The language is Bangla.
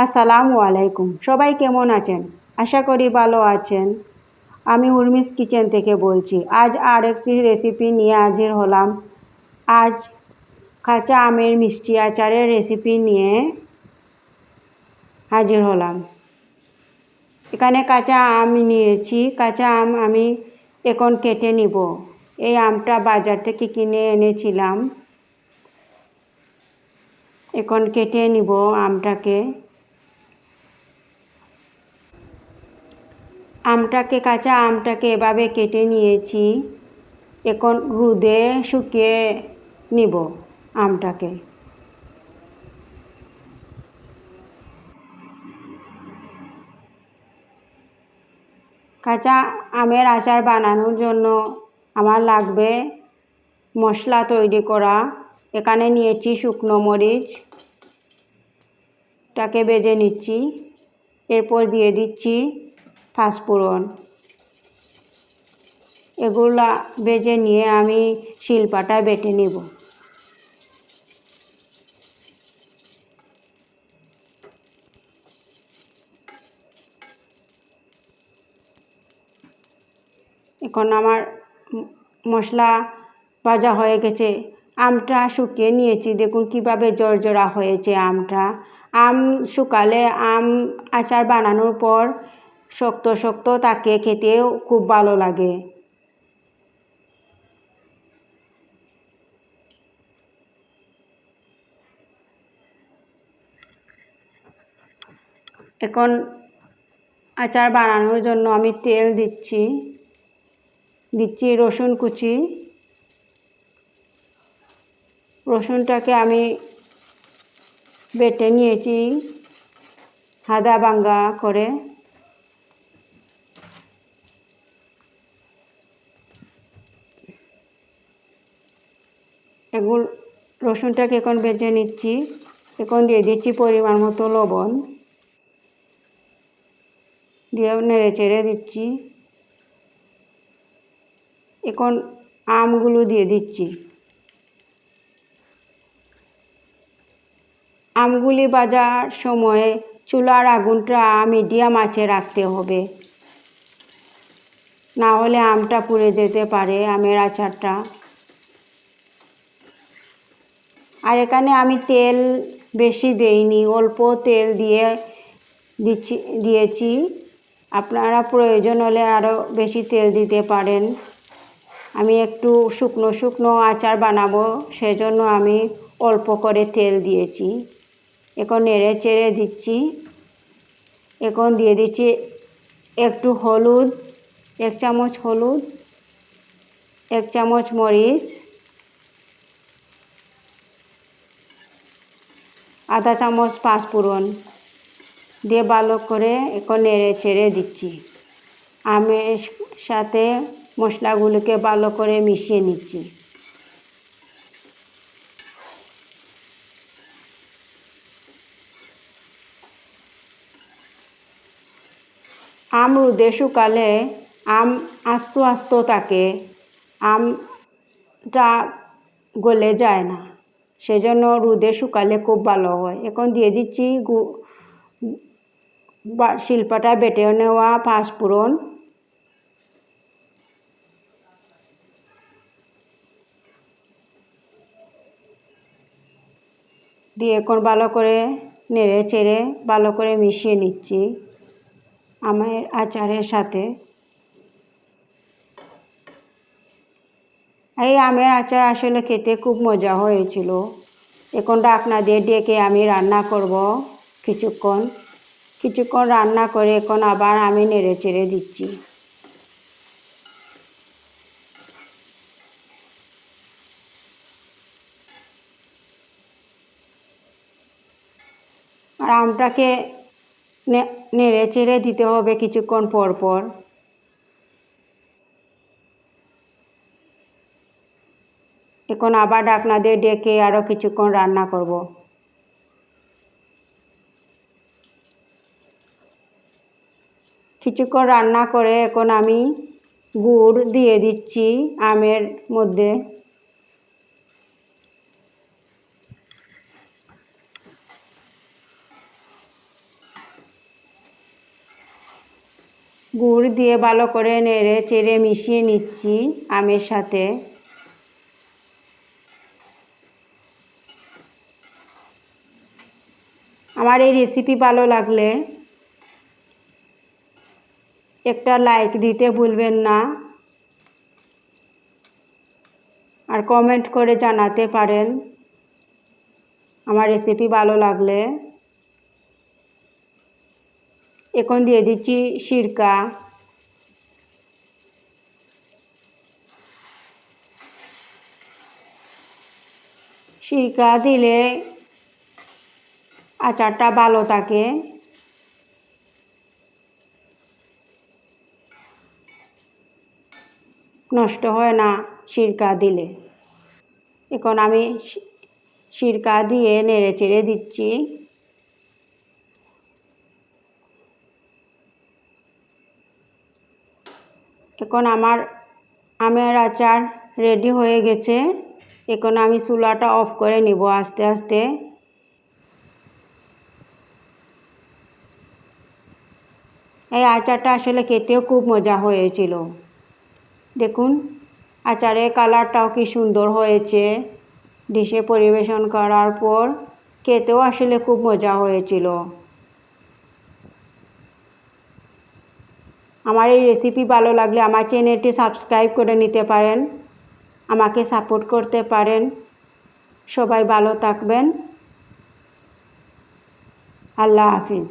আসসালামু আলাইকুম। সবাই কেমন আছেন? আশা করি ভালো আছেন। আমি উর্মিস কিচেন থেকে বলছি। আজ আরেকটি রেসিপি নিয়ে হাজির হলাম। আজ কাঁচা আমের মিষ্টি আচারের রেসিপি নিয়ে হাজির হলাম। এখানে কাঁচা আম নিয়েছি। কাঁচা আম আমি এখন কেটে নিব। এই আমটা বাজার থেকে কিনে এনেছিলাম। এখন কেটে নিব আমটাকে। কাঁচা আমটাকে এভাবে কেটে নিয়েছি। এখন রোদে শুকিয়ে নিব আমটাকে। কাঁচা আমের আচার বানানোর জন্য আমার লাগবে মশলা তৈরি করা। এখানে নিয়েছি শুকনো মরিচ, তাকে ভেজে নিচ্ছি। এরপর দিয়ে দিচ্ছি পাঁচফোড়ন। এগুলা ভেজে নিয়ে আমি শিলপাটায় বেটে নেব। এখন আমার মশলা ভাজা হয়ে গেছে। আমটা শুকিয়ে নিয়েছি। দেখুন কিভাবে জর্জরা হয়েছে আমটা। আম শুকালে আচার বানানোর পর শক্ত শক্ত থাকে, খেতেও খুব ভালো লাগে। এখন আচার বানানোর জন্য আমি তেল দিচ্ছি রসুন কুচি। রসুনটাকে আমি বেটে নিয়েছি আধা ভাঙা করে। রসুনটাকে এখন ভেজে নিচ্ছি। এখন দিয়ে দিচ্ছি পরিমাণ মতো লবণ, দিয়ে নেড়ে চেড়ে দিচ্ছি। এখন আমগুলো দিয়ে দিচ্ছি। আমগুলি ভাজার সময় চুলার আগুনটা মিডিয়াম আঁচে রাখতে হবে, না হলে আমটা পুড়ে যেতে পারে আমের আচারটা। আর এখানে আমি তেল বেশি দেইনি, অল্প তেল দিয়েছি। আপনারা প্রয়োজন হলে আরও বেশি তেল দিতে পারেন। আমি একটু শুকনো শুকনো আচার বানাবো, সেজন্য আমি অল্প করে তেল দিয়েছি। এখন নেড়ে চেড়ে দিচ্ছি। এখন দিয়ে দিচ্ছি একটু হলুদ, 1 চামচ হলুদ, 1 চামচ মরিচ, আধা চামচ পাঁচফোড়ন দিয়ে ভালো করে এখন নেড়ে চেড়ে দিচ্ছি। আমের সাথে মশলাগুলোকে ভালো করে মিশিয়ে নিচ্ছি। আম রোদে শুকালে আম আস্ত আস্ত থাকে, আমটা গলে যায় না, সেজন্য রোদে শুকালে খুব ভালো হয়। এখন দিয়ে দিচ্ছি শিলপাটা বেটে নেওয়া পাঁচফোড়ন, দিয়ে এখন ভালো করে নেড়ে চেড়ে ভালো করে মিশিয়ে নিচ্ছি আমের আচারের সাথে। এই আমের আচার আসলে খেতে খুব মজা হয়েছিল। এখন ঢাকনা দিয়ে ডেকে আমি রান্না করব কিছুক্ষণ রান্না করে এখন আবার আমি নেড়ে চেড়ে দিচ্ছি। আর আমটাকে নেড়ে চেড়ে দিতে হবে কিছুক্ষণ পর পর। এখন আবার ঢাকনা দিয়ে ডেকে আরও কিছুক্ষণ রান্না করব। কিছুক্ষণ রান্না করে এখন আমি গুড় দিয়ে দিচ্ছি আমের মধ্যে। গুড় দিয়ে ভালো করে নেড়ে চেড়ে মিশিয়ে নিচ্ছি আমের সাথে। আমার এই রেসিপি ভালো লাগলে একটা লাইক দিতে ভুলবেন না, আর কমেন্ট করে জানাতে পারেন আমার রেসিপি ভালো লাগলে। এখন দিয়ে দিচ্ছি সিরকা। সিরকা দিলে আচারটা ভালো থাকে। নষ্ট হয় না সিরকা দিলে। এখন আমি সিরকা দিয়ে নেড়ে চেড়ে দিচ্ছি। এখন আমার আমের আচার রেডি হয়ে গেছে। এখন আমি চুলাটা অফ করে নিব আস্তে আস্তে। এই আচারটা আসলে খেতেও খুব মজা হয়েছিল। দেখুন আচারের কালারটাও কি সুন্দর হয়েছে। ডিশে পরিবেশন করার পর খেতেও আসলে খুব মজা হয়েছিল। আমার এই রেসিপি ভালো লাগলে আমার চ্যানেলটি সাবস্ক্রাইব করে নিতে পারেন, আমাকে সাপোর্ট করতে পারেন। সবাই ভালো থাকবেন। আল্লাহ হাফিজ।